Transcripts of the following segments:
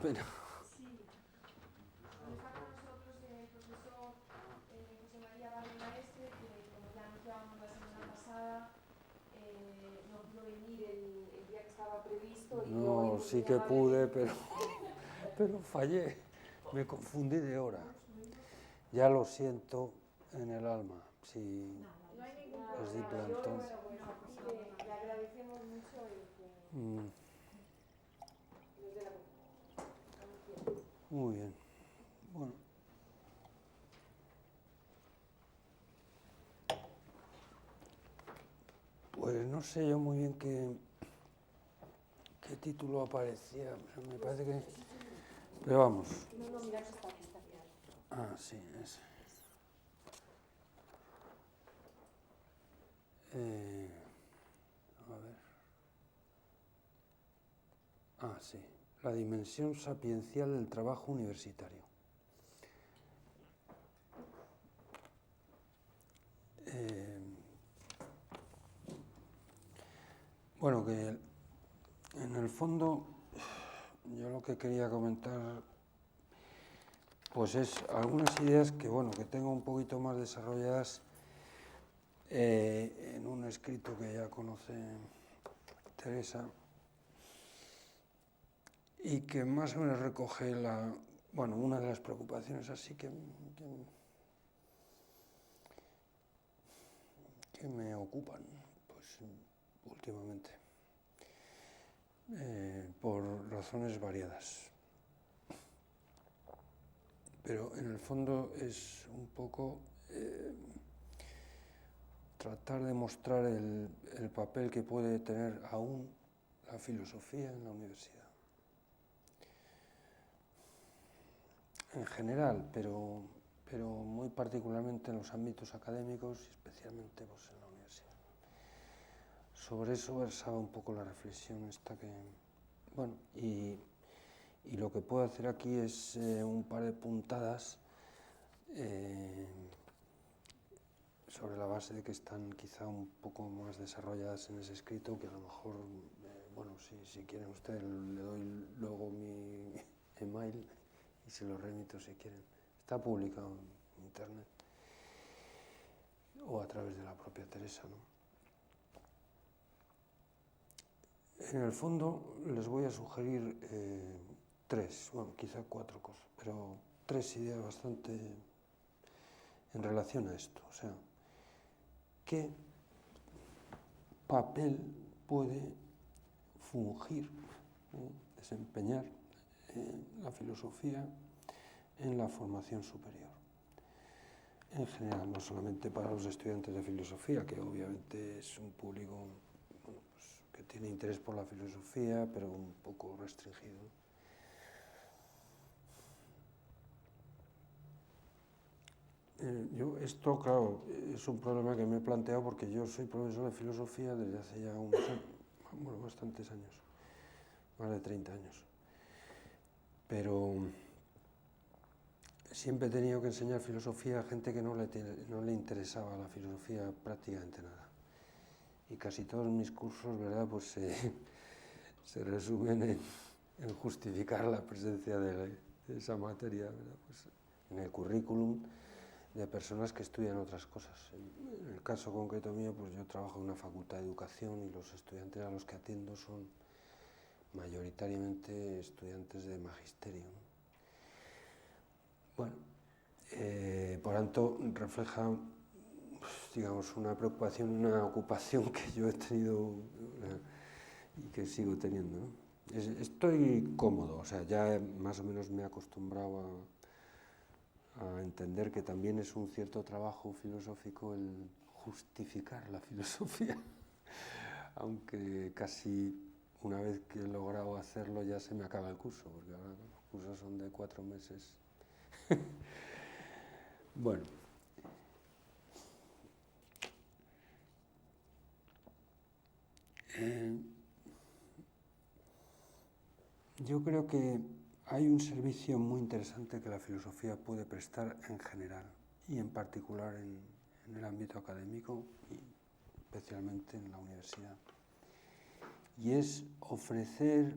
pena. Sí, está con nosotros el profesor José María Valle Maestre, que como ya anunciábamos la semana pasada, no pudo venir el día que estaba previsto y yo hoy No, pues sí muy que pude, amablemente... pero fallé. Me confundí de hora. Ya lo siento en el alma. Sí, No hay ningún es de problema. Yo, plantón. bueno, pues aquí le agradecemos mucho el que nos dé la confianza. Muy bien. Bueno. Pues no sé yo muy bien qué título aparecía. Me parece que... Pero vamos. No, mira, está aquí, está aquí. Ah, sí, ese. A ver. Ah, sí. La dimensión sapiencial del trabajo universitario. Bueno, que en el fondo yo lo que quería comentar pues es algunas ideas que, bueno, que tengo un poquito más desarrolladas en un escrito que ya conoce Teresa y que más o menos recoge una de las preocupaciones así que me ocupan pues últimamente por razones variadas. Pero en el fondo es un poco tratar de mostrar el papel que puede tener aún la filosofía en la universidad. En general, pero muy particularmente en los ámbitos académicos y especialmente pues, en la universidad. Sobre eso versaba un poco la reflexión esta que... Bueno, y lo que puedo hacer aquí es un par de puntadas sobre la base de que están quizá un poco más desarrolladas en ese escrito, que a lo mejor, bueno, si quieren ustedes, le doy luego mi email y se lo remito si quieren. Está publicado en internet o a través de la propia Teresa, ¿no? En el fondo les voy a sugerir tres, bueno, quizá cuatro cosas, pero tres ideas bastante en relación a esto. O sea, ¿qué papel puede fungir, desempeñar la filosofía en la formación superior? En general, no solamente para los estudiantes de filosofía, que obviamente es un público bueno, pues, que tiene interés por la filosofía, pero un poco restringido. Esto, claro, es un problema que me he planteado porque yo soy profesor de filosofía desde hace ya bastantes años, más de 30 años. Pero siempre he tenido que enseñar filosofía a gente que no le interesaba la filosofía prácticamente nada. Y casi todos mis cursos, ¿verdad?, pues se resumen en justificar la presencia de esa materia, ¿verdad?, pues, en el currículum de personas que estudian otras cosas. En el caso concreto mío, pues yo trabajo en una facultad de educación y los estudiantes a los que atiendo son mayoritariamente estudiantes de magisterio, ¿no? Bueno, por tanto, refleja, digamos, una preocupación, una ocupación que yo he tenido y que sigo teniendo, ¿no? Estoy cómodo, o sea, ya más o menos me he acostumbrado a entender que también es un cierto trabajo filosófico el justificar la filosofía, aunque casi una vez que he logrado hacerlo ya se me acaba el curso, porque ahora los cursos son de 4 meses. Bueno. Yo creo que hay un servicio muy interesante que la filosofía puede prestar en general y en particular en el ámbito académico y especialmente en la universidad. Y es ofrecer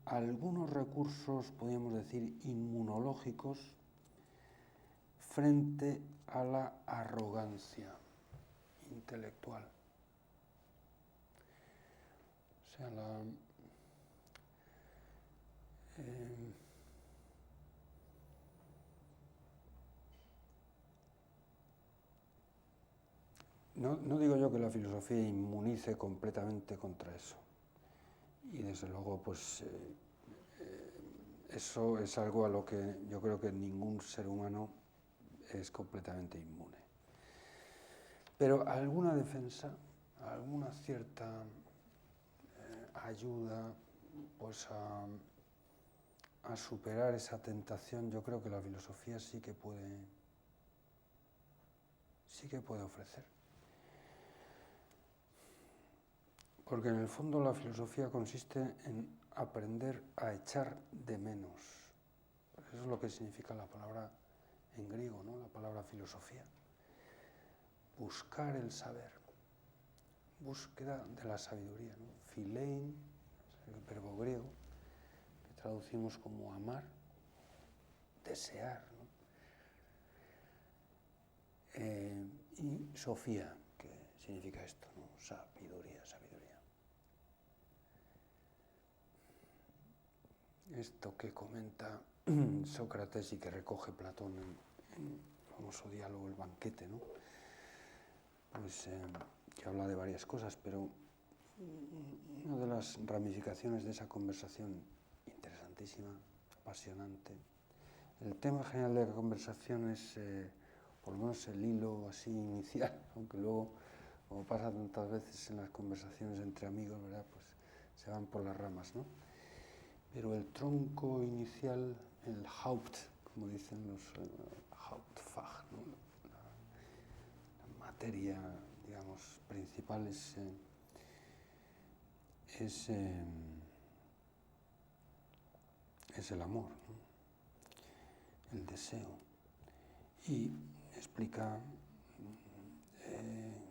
algunos recursos, podríamos decir, inmunológicos frente a la arrogancia intelectual. O sea, no digo yo que la filosofía inmunice completamente contra eso. Y desde luego, pues, eso es algo a lo que yo creo que ningún ser humano es completamente inmune. Pero alguna defensa, alguna cierta ayuda, pues, a superar esa tentación, yo creo que la filosofía sí que puede ofrecer. Porque en el fondo la filosofía consiste en aprender a echar de menos. Eso es lo que significa la palabra en griego, ¿no? La palabra filosofía. Buscar el saber, búsqueda de la sabiduría, ¿no? Philein, el verbo griego, que traducimos como amar, desear, ¿no? Y Sofía, que significa esto, ¿no? Sabiduría, sabiduría. Esto que comenta Sócrates y que recoge Platón en el famoso diálogo El banquete, ¿no? Pues que habla de varias cosas, pero una de las ramificaciones de esa conversación interesantísima, apasionante. El tema general de la conversación es, por lo menos el hilo así inicial, aunque luego, como pasa tantas veces en las conversaciones entre amigos, ¿verdad? Pues se van por las ramas, ¿no? Pero el tronco inicial, el Haupt, como dicen los Hauptfach, ¿no? La materia, digamos, principal es el amor, ¿no? El deseo. Y explica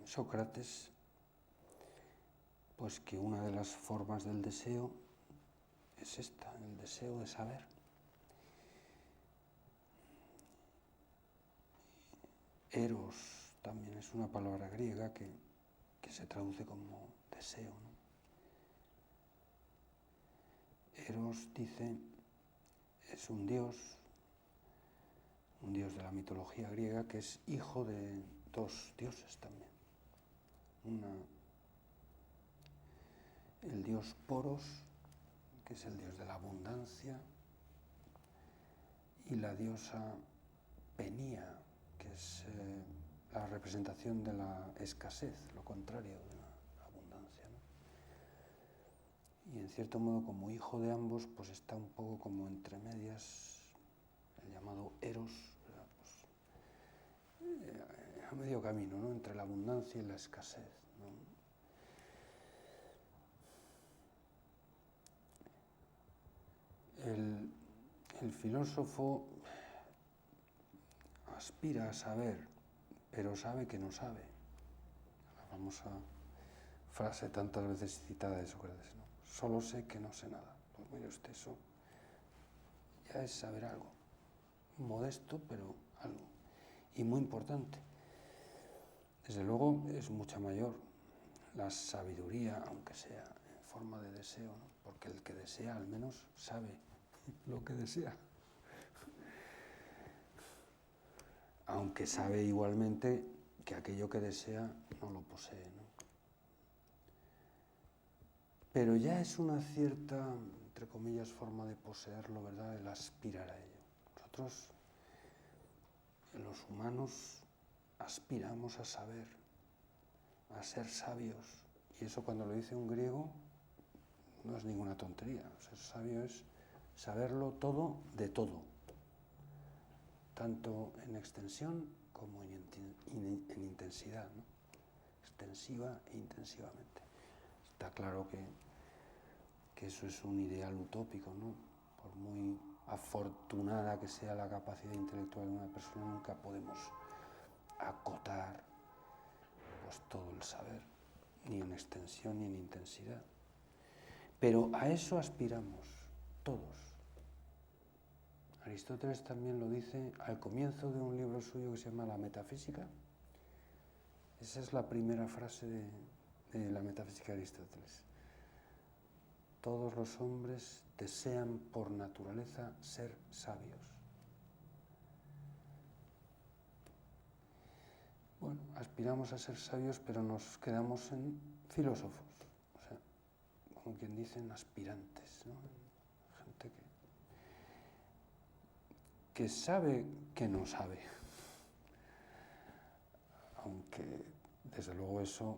Sócrates, pues que una de las formas del deseo es esta, el deseo de saber. Eros también es una palabra griega que se traduce como deseo, ¿no? Eros, dice, es un dios de la mitología griega que es hijo de dos dioses también. El dios Poros, que es el dios de la abundancia, y la diosa Penía, que es la representación de la escasez, lo contrario de la abundancia, ¿no? Y en cierto modo, como hijo de ambos, pues está un poco como entre medias, el llamado Eros, ¿verdad? Pues, a medio camino, ¿no? Entre la abundancia y la escasez, ¿no? El filósofo aspira a saber, pero sabe que no sabe. La famosa frase tantas veces citada de Sócrates, ¿no? Solo sé que no sé nada. Pues mire usted, eso ya es saber algo. Modesto, pero algo. Y muy importante. Desde luego es mucha mayor la sabiduría, aunque sea en forma de deseo, ¿no? Porque el que desea al menos sabe lo que desea. Aunque sabe igualmente que aquello que desea no lo posee, ¿no? Pero ya es una cierta, entre comillas, forma de poseerlo, ¿verdad? El aspirar a ello. Nosotros, los humanos, aspiramos a saber, a ser sabios. Y eso, cuando lo dice un griego, no es ninguna tontería. Ser sabio es saberlo todo de todo, tanto en extensión como en intensidad, ¿no? Extensiva e intensivamente. Está claro que eso es un ideal utópico, ¿no? Por muy afortunada que sea la capacidad intelectual de una persona, nunca podemos acotar, pues, todo el saber, ni en extensión ni en intensidad. Pero a eso aspiramos, Aristóteles también lo dice al comienzo de un libro suyo que se llama La Metafísica. Esa es la primera frase de la Metafísica de Aristóteles. Todos los hombres desean por naturaleza ser sabios. Bueno, aspiramos a ser sabios, pero nos quedamos en filósofos, o sea, como quien dicen, aspirantes, ¿no? Gente que sabe que no sabe, aunque desde luego eso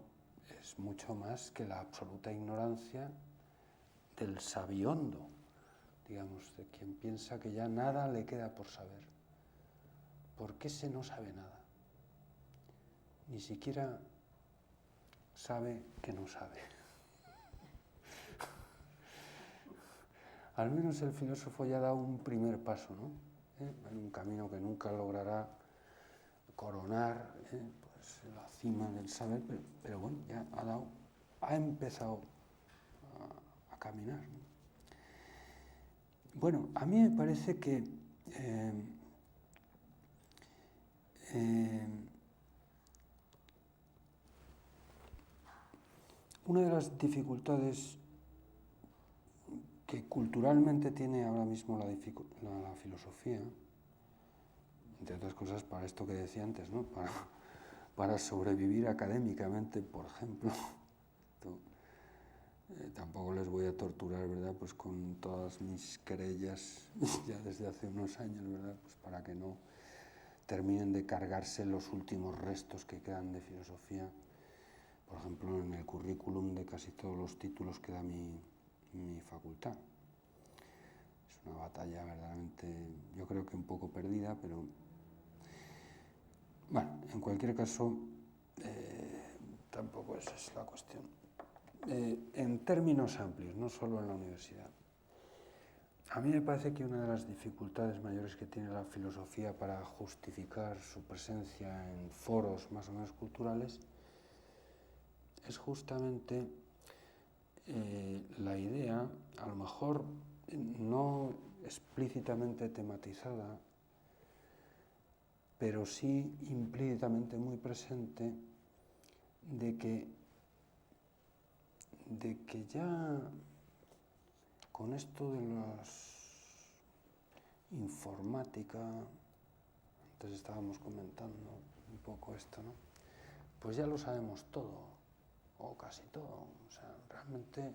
es mucho más que la absoluta ignorancia del sabiondo, digamos, de quien piensa que ya nada le queda por saber. ¿Por qué se no sabe nada? Ni siquiera sabe que no sabe. Al menos el filósofo ya da un primer paso, ¿no? En un camino que nunca logrará coronar, pues, la cima del saber, pero bueno, ya ha empezado a caminar, ¿no? Bueno, a mí me parece que una de las dificultades que culturalmente tiene ahora mismo la filosofía, entre otras cosas para esto que decía antes, ¿no? Para sobrevivir académicamente, por ejemplo. Tampoco les voy a torturar, ¿verdad? Pues con todas mis querellas ya desde hace unos años, ¿verdad? Pues para que no terminen de cargarse los últimos restos que quedan de filosofía, por ejemplo, en el currículum de casi todos los títulos que da mi facultad. Es una batalla verdaderamente, yo creo que un poco perdida, pero bueno, en cualquier caso, tampoco esa es la cuestión. En términos amplios, no solo en la universidad. A mí me parece que una de las dificultades mayores que tiene la filosofía para justificar su presencia en foros más o menos culturales es justamente la idea, a lo mejor no explícitamente tematizada, pero sí implícitamente muy presente, de que ya con esto de la informática, antes estábamos comentando un poco esto, ¿no? Pues ya lo sabemos todo, o casi todo. O sea, realmente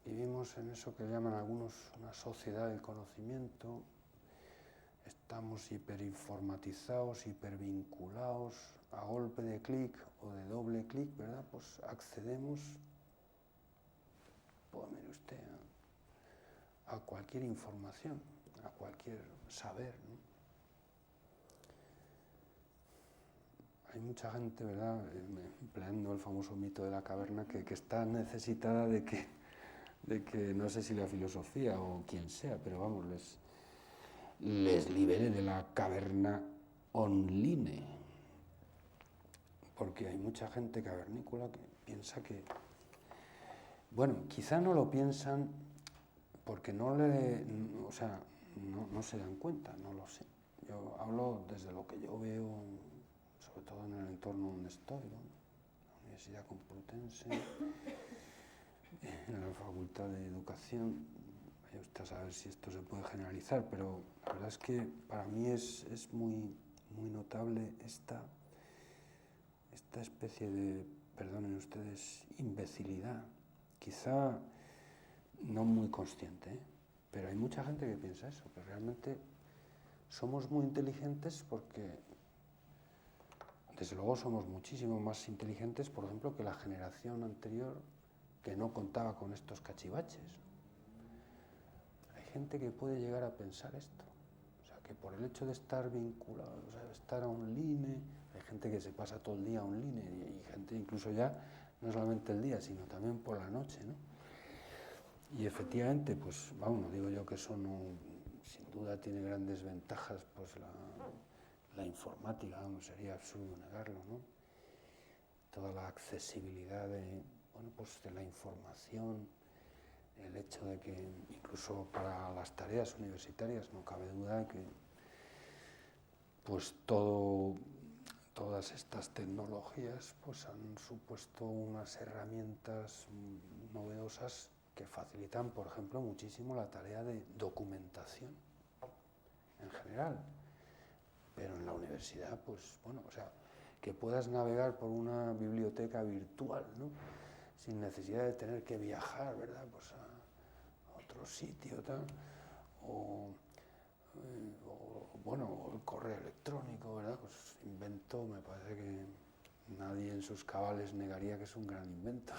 vivimos en eso que llaman algunos una sociedad del conocimiento. Estamos hiperinformatizados, hipervinculados, a golpe de clic o de doble clic, ¿verdad? Pues accedemos, pues mire usted, a cualquier información, a cualquier saber, ¿no? Hay mucha gente, ¿verdad?, empleando el famoso mito de la caverna, que está necesitada de que no sé si la filosofía o quien sea, pero vamos, les libere de la caverna online. Porque hay mucha gente cavernícola que piensa que, bueno, quizá no lo piensan porque no se dan cuenta, no lo sé. Yo hablo desde lo que yo veo, sobre todo en el entorno donde estoy, ¿no? La Universidad Complutense, en la Facultad de Educación. Vaya usted a saber si esto se puede generalizar, pero la verdad es que para mí es muy, muy notable esta especie de, perdonen ustedes, imbecilidad. Quizá no muy consciente, pero hay mucha gente que piensa eso, que realmente somos muy inteligentes porque, desde luego, somos muchísimo más inteligentes, por ejemplo, que la generación anterior, que no contaba con estos cachivaches. Hay gente que puede llegar a pensar esto. O sea, que por el hecho de estar vinculado, o sea, de estar online, hay gente que se pasa todo el día online y gente incluso ya, no solamente el día, sino también por la noche, ¿no? Y efectivamente, pues vamos, no digo yo que eso no, sin duda tiene grandes ventajas, pues la informática, vamos, sería absurdo negarlo, ¿no? Toda la accesibilidad de la información, el hecho de que incluso para las tareas universitarias no cabe duda de que pues todas estas tecnologías pues han supuesto unas herramientas novedosas que facilitan, por ejemplo, muchísimo la tarea de documentación en general. Pero en la universidad, pues bueno, o sea, que puedas navegar por una biblioteca virtual, ¿no? Sin necesidad de tener que viajar, ¿verdad? Pues a otro sitio, tal, o bueno, el correo electrónico, ¿verdad? Pues invento, me parece que nadie en sus cabales negaría que es un gran invento.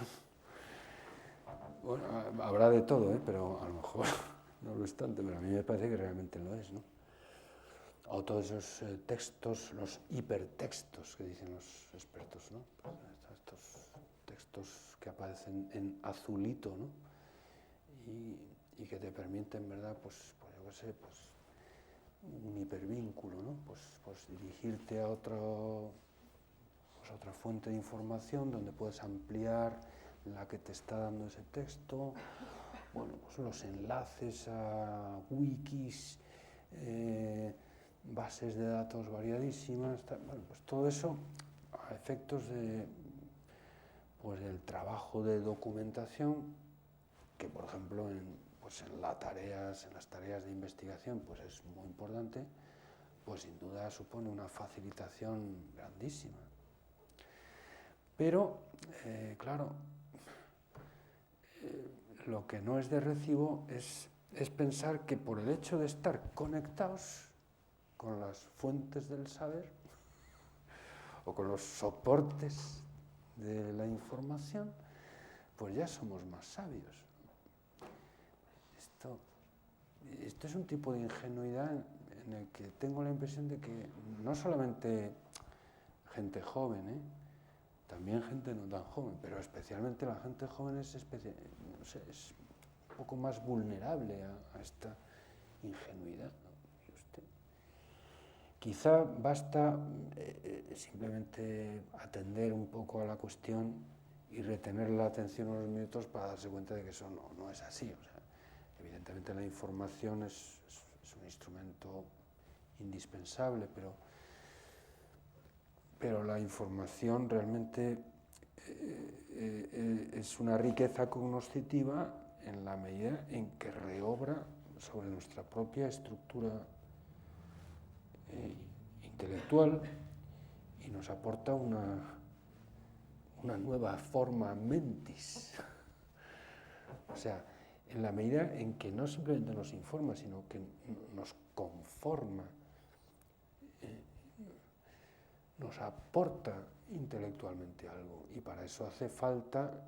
Bueno, habrá de todo, pero a lo mejor no lo es tanto, pero a mí me parece que realmente lo es, ¿no? O todos esos textos, los hipertextos que dicen los expertos, ¿no? Pues estos textos que aparecen en azulito, ¿no? Y que te permiten, ¿verdad? Pues yo qué sé, pues un hipervínculo, ¿no? Pues dirigirte a otra fuente de información donde puedes ampliar la que te está dando ese texto, bueno, pues los enlaces a wikis, bases de datos variadísimas, bueno, pues todo eso a efectos de, pues del trabajo de documentación que, por ejemplo, en las tareas de investigación, pues es muy importante, pues sin duda supone una facilitación grandísima. Pero, claro, lo que no es de recibo es pensar que por el hecho de estar conectados con las fuentes del saber o con los soportes de la información, pues ya somos más sabios. Esto es un tipo de ingenuidad en el que tengo la impresión de que no solamente gente joven, también gente no tan joven, pero especialmente la gente joven es un poco más vulnerable a esta ingenuidad, ¿no? Quizá basta simplemente atender un poco a la cuestión y retener la atención unos minutos para darse cuenta de que eso no es así. O sea, evidentemente la información es un instrumento indispensable, pero la información realmente es una riqueza cognoscitiva en la medida en que reobra sobre nuestra propia estructura intelectual y nos aporta una nueva forma mentis. O sea, en la medida en que no simplemente nos informa, sino que nos conforma, nos aporta intelectualmente algo, y para eso hace falta,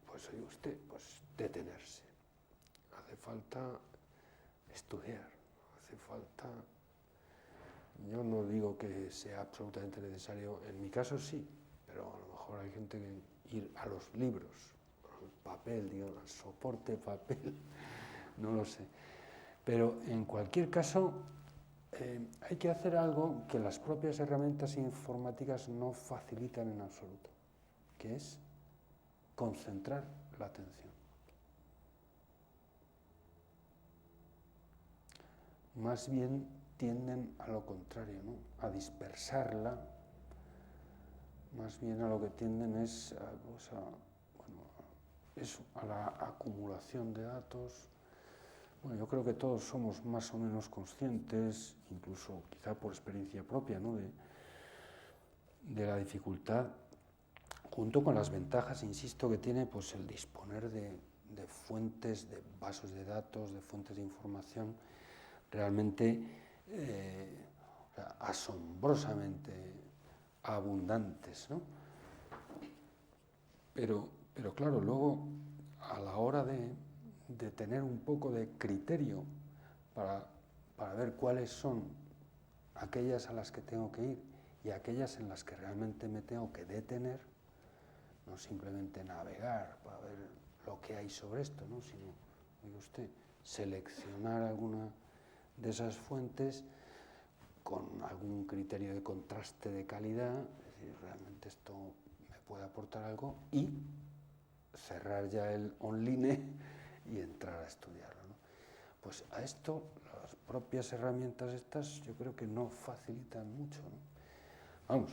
pues oye usted, pues detenerse, hace falta estudiar, hace falta. Yo no digo que sea absolutamente necesario, en mi caso sí, pero a lo mejor hay gente que ir a los libros, al papel, digo, al soporte papel, no lo sé. Pero en cualquier caso, hay que hacer algo que las propias herramientas informáticas no facilitan en absoluto, que es concentrar la atención. Más bien tienden a lo contrario, ¿no? A dispersarla, más bien a lo que tienden es a la acumulación de datos. Bueno, yo creo que todos somos más o menos conscientes, incluso quizá por experiencia propia, ¿no? de la dificultad, junto con las ventajas, insisto, que tiene pues, el disponer de fuentes, de bases de datos, de fuentes de información realmente asombrosamente abundantes, ¿no? Pero claro, luego a la hora de tener un poco de criterio para ver cuáles son aquellas a las que tengo que ir y aquellas en las que realmente me tengo que detener, no simplemente navegar para ver lo que hay sobre esto, ¿no? Sino, oiga usted, seleccionar alguna de esas fuentes con algún criterio de contraste de calidad, es decir, realmente esto me puede aportar algo, y cerrar ya el online y entrar a estudiarlo, ¿no? Pues a esto las propias herramientas estas yo creo que no facilitan mucho, ¿no? Vamos,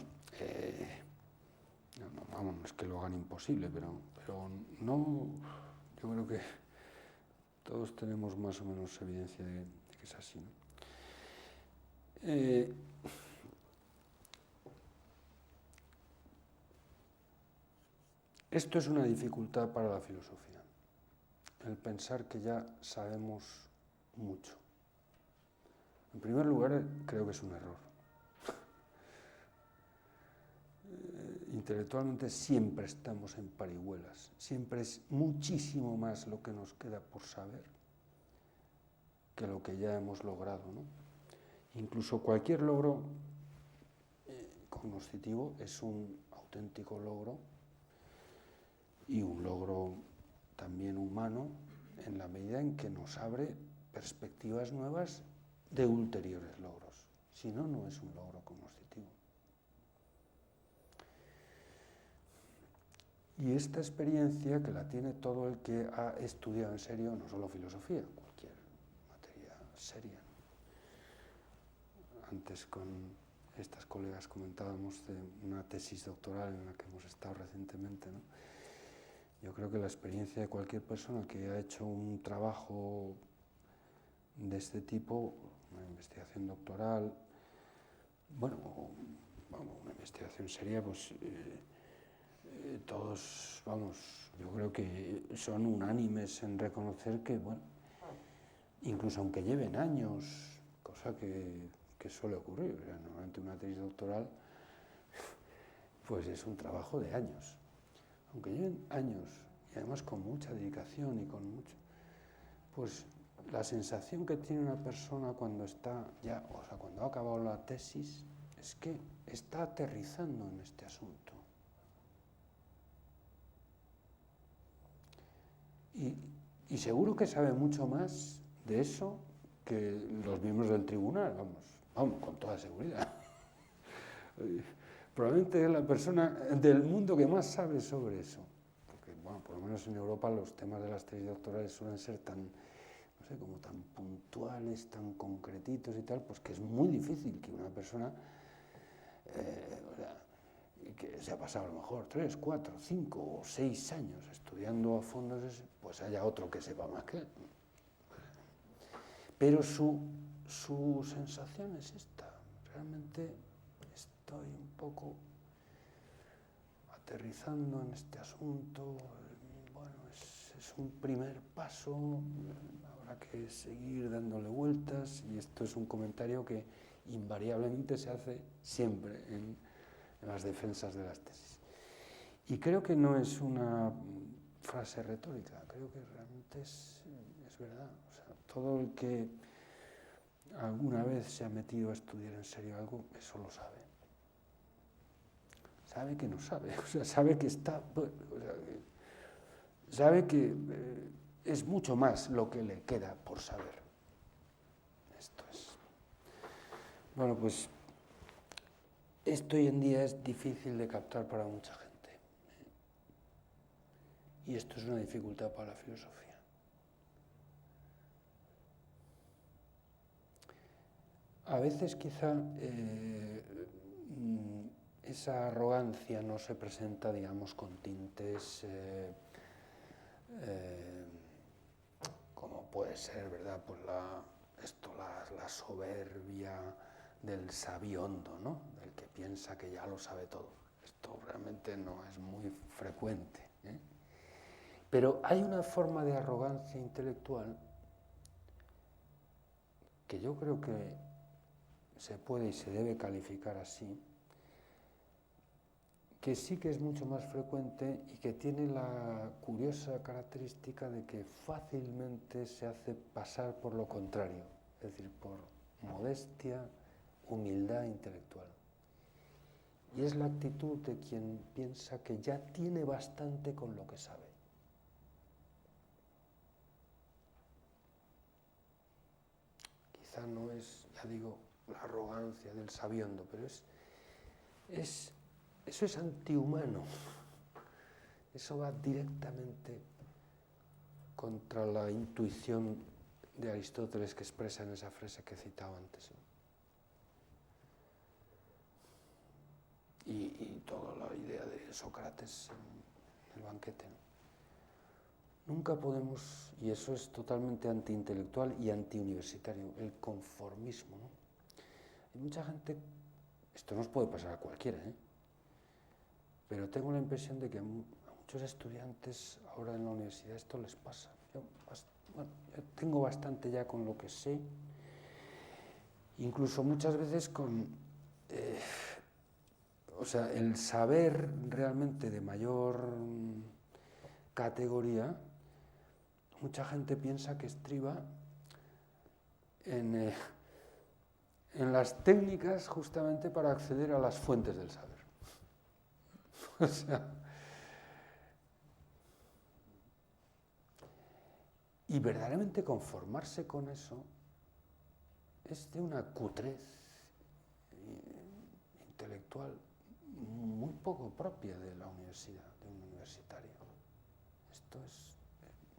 no es que lo hagan imposible, pero no, yo creo que todos tenemos más o menos evidencia de que es así, ¿no? Esto es una dificultad para la filosofía, el pensar que ya sabemos mucho. En primer lugar, creo que es un error. Intelectualmente siempre estamos en parihuelas, siempre es muchísimo más lo que nos queda por saber que lo que ya hemos logrado, ¿no? Incluso cualquier logro cognoscitivo es un auténtico logro y un logro también humano en la medida en que nos abre perspectivas nuevas de ulteriores logros. Si no, no es un logro cognoscitivo. Y esta experiencia, que la tiene todo el que ha estudiado en serio, no solo filosofía, cualquier materia seria. Antes con estas colegas comentábamos de una tesis doctoral en la que hemos estado recientemente, ¿no? Yo creo que la experiencia de cualquier persona que ha hecho un trabajo de este tipo, una investigación doctoral, bueno, una investigación seria, pues todos, vamos, yo creo que son unánimes en reconocer que, bueno, incluso aunque lleven años, cosa que suele ocurrir, o sea, normalmente una tesis doctoral, pues es un trabajo de años. Aunque lleven años, y además con mucha dedicación y con mucho, pues la sensación que tiene una persona cuando está ya, o sea, cuando ha acabado la tesis, es que está aterrizando en este asunto. Y seguro que sabe mucho más de eso que los miembros del tribunal, vamos, con toda seguridad. Probablemente es la persona del mundo que más sabe sobre eso. Porque, bueno, por lo menos en Europa los temas de las tesis doctorales suelen ser tan, no sé, como tan puntuales, tan concretitos y tal, pues que es muy difícil que una persona, que se ha pasado a lo mejor 3, 4, 5 o 6 años estudiando a fondo, pues haya otro que sepa más que él. Pero su sensación es esta, realmente estoy un poco aterrizando en este asunto, bueno, es un primer paso, habrá que seguir dándole vueltas, y esto es un comentario que invariablemente se hace siempre en las defensas de las tesis. Y creo que no es una frase retórica, creo que realmente es verdad. O sea, todo el que alguna vez se ha metido a estudiar en serio algo, eso lo sabe. Sabe que no sabe, o sea, sabe que está, o sea, sabe que es mucho más lo que le queda por saber. Esto es. Bueno, pues esto hoy en día es difícil de captar para mucha gente. Y esto es una dificultad para la filosofía. A veces quizá esa arrogancia no se presenta, digamos, con tintes como puede ser, ¿verdad? Pues la soberbia del sabiondo, ¿no? Del que piensa que ya lo sabe todo. Esto realmente no es muy frecuente, ¿eh? Pero hay una forma de arrogancia intelectual que yo creo que se puede y se debe calificar así, que sí que es mucho más frecuente y que tiene la curiosa característica de que fácilmente se hace pasar por lo contrario, es decir, por modestia, humildad intelectual. Y es la actitud de quien piensa que ya tiene bastante con lo que sabe. Quizá no es, ya digo, la arrogancia del sabiondo, pero eso es antihumano. eso va directamente contra la intuición de Aristóteles que expresa en esa frase que he citado antes, ¿no? Y toda la idea de Sócrates en el banquete, ¿no? Nunca podemos, y eso es totalmente antiintelectual y antiuniversitario, el conformismo, ¿no? Hay mucha gente, esto nos puede pasar a cualquiera, ¿eh? Pero tengo la impresión de que a muchos estudiantes ahora en la universidad esto les pasa. Yo tengo bastante ya con lo que sé, incluso muchas veces con o sea, el saber realmente de mayor categoría, mucha gente piensa que estriba en las técnicas justamente para acceder a las fuentes del saber. O sea, y verdaderamente conformarse con eso es de una cutrez intelectual muy poco propia de la universidad, de un universitario. Esto es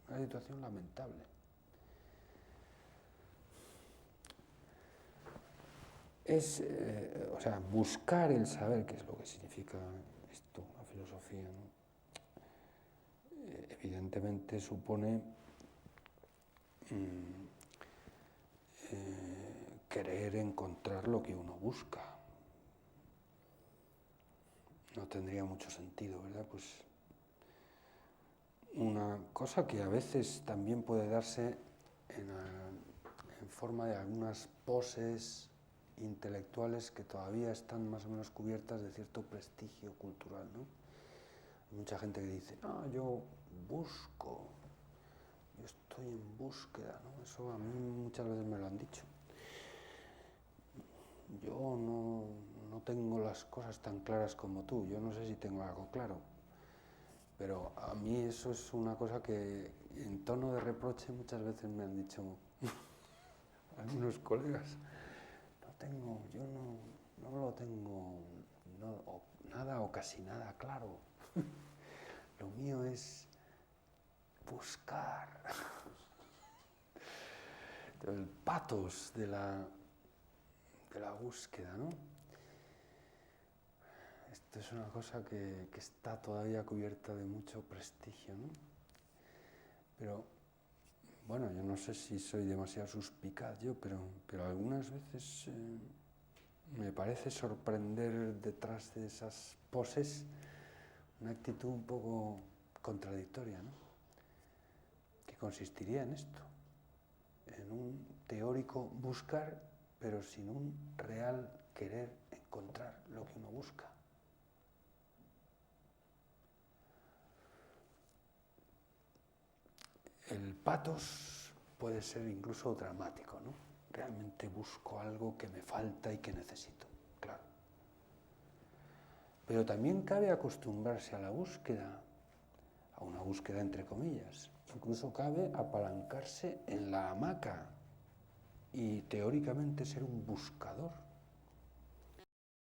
una situación lamentable. Es, o sea, buscar el saber, que es lo que significa esto, la filosofía, ¿no? Evidentemente supone querer encontrar lo que uno busca. No tendría mucho sentido, ¿verdad? Pues una cosa que a veces también puede darse en forma de algunas poses intelectuales que todavía están más o menos cubiertas de cierto prestigio cultural, ¿no? Hay mucha gente que dice, no, yo busco, yo estoy en búsqueda, ¿no? Eso a mí muchas veces me lo han dicho. Yo no tengo las cosas tan claras como tú, yo no sé si tengo algo claro, pero a mí eso es una cosa que en tono de reproche muchas veces me han dicho algunos colegas. Yo no lo tengo nada o casi nada claro. Lo mío es buscar. El pathos de la búsqueda, ¿no? Esto es una cosa que está todavía cubierta de mucho prestigio, ¿no? Pero, bueno, yo no sé si soy demasiado suspicaz yo, pero algunas veces me parece sorprender detrás de esas poses una actitud un poco contradictoria, ¿no? Que consistiría en esto, en un teórico buscar, pero sin un real querer encontrar lo que uno busca. El pathos puede ser incluso dramático, ¿no? Realmente busco algo que me falta y que necesito, claro. Pero también cabe acostumbrarse a la búsqueda, a una búsqueda entre comillas. Incluso cabe apalancarse en la hamaca y teóricamente ser un buscador.